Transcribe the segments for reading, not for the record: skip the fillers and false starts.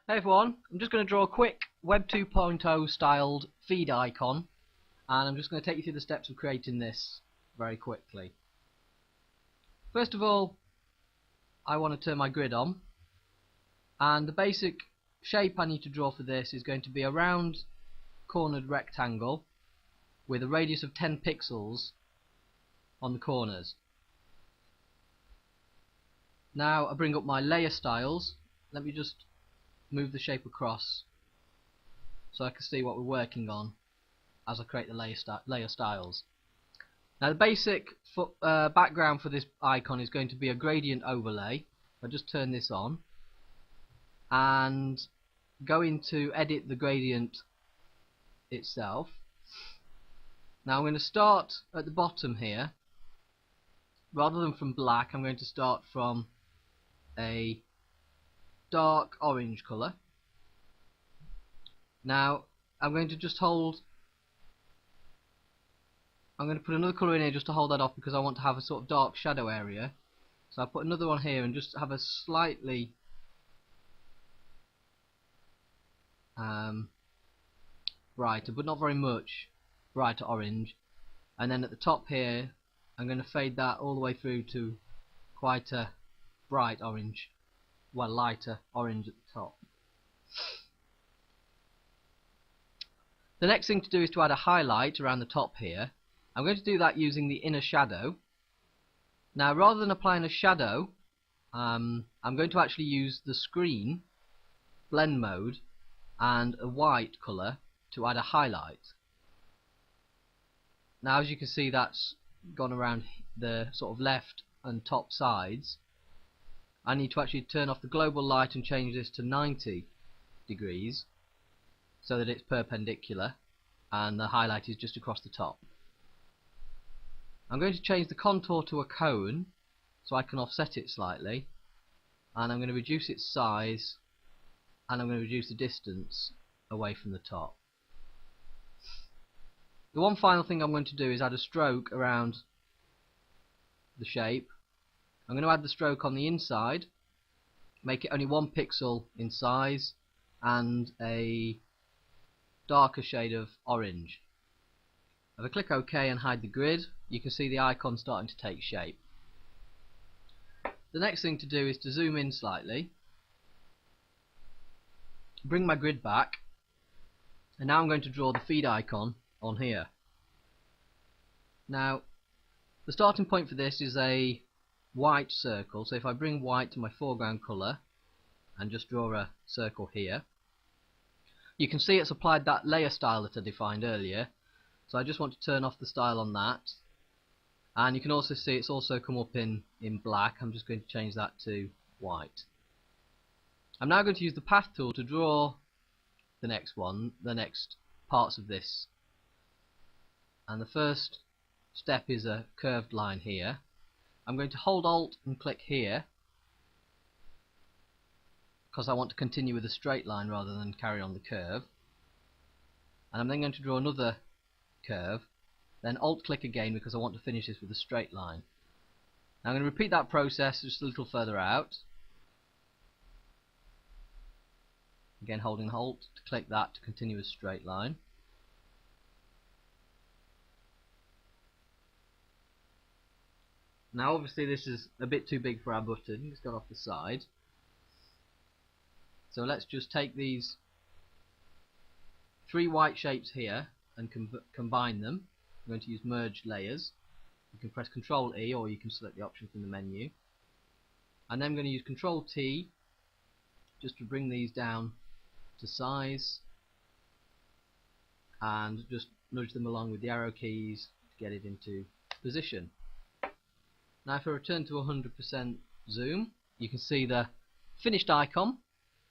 Hey everyone, I'm just going to draw a quick Web 2.0 styled feed icon, and I'm just going to take you through the steps of creating this very quickly. First of all, I want to turn my grid on, and the basic shape I need to draw for this is going to be a round cornered rectangle with a radius of 10 pixels on the corners. Now I bring up my layer styles. Let me just move the shape across so I can see what we're working on as I create the layer styles. Now the basic background for this icon is going to be a gradient overlay. I'll just turn this on and go into edit the gradient itself. Now I'm going to start at the bottom here. Rather than from black, I'm going to start from a dark orange colour. Now I'm going to just hold, I'm going to put another colour in here just to hold that off because I want to have a sort of dark shadow area. So I'll put another one here and just have a slightly brighter, but not very much, brighter orange. And then at the top here I'm going to fade that all the way through to quite a bright orange, well, lighter orange at the top. The next thing to do is to add a highlight around the top here. I'm going to do that using the inner shadow. Now rather than applying a shadow, I'm going to actually use the screen blend mode and a white colour to add a highlight. Now as you can see, that's gone around the sort of left and top sides. I need to actually turn off the global light and change this to 90 degrees so that it's perpendicular and the highlight is just across the top. I'm going to change the contour to a cone so I can offset it slightly, and I'm going to reduce its size, and I'm going to reduce the distance away from the top. The one final thing I'm going to do is add a stroke around the shape. I'm going to add the stroke on the inside, make it only 1 pixel in size and a darker shade of orange. If I click OK and hide the grid, you can see the icon starting to take shape. The next thing to do is to zoom in slightly, bring my grid back, and now I'm going to draw the feed icon on here. Now the starting point for this is a white circle, so if I bring white to my foreground colour and just draw a circle here, you can see it's applied that layer style that I defined earlier. So I just want to turn off the style on that, and you can also see it's also come up in black. I'm just going to change that to white. I'm now going to use the path tool to draw the next parts of this, and the first step is a curved line here. I'm going to hold Alt and click here because I want to continue with a straight line rather than carry on the curve, and I'm then going to draw another curve, then Alt click again because I want to finish this with a straight line. Now I'm going to repeat that process just a little further out, again holding Alt to click that to continue a straight line. Now obviously this is a bit too big for our button, it's got off the side, so let's just take these 3 white shapes here and combine them. I'm going to use merge layers. You can press Ctrl E or you can select the option from the menu, and then I'm going to use Ctrl T just to bring these down to size and just nudge them along with the arrow keys to get it into position. Now if I return to 100% zoom, you can see the finished icon.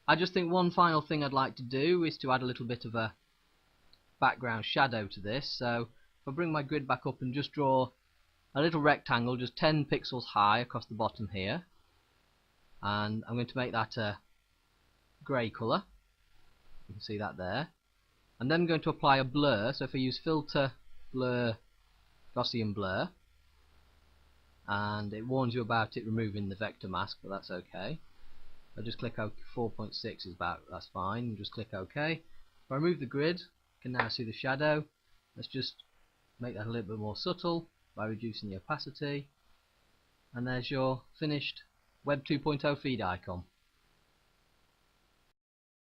I just think one final thing I'd like to do is to add a little bit of a background shadow to this. So if I bring my grid back up and just draw a little rectangle just 10 pixels high across the bottom here, and I'm going to make that a grey colour, you can see that there, and then I'm going to apply a blur. So if I use filter, blur, Gaussian blur, and it warns you about it removing the vector mask, but that's okay. I'll just click OK. 4.6 is about, that's fine. Just click OK. If I remove the grid, you can now see the shadow. Let's just make that a little bit more subtle by reducing the opacity. And there's your finished Web 2.0 feed icon.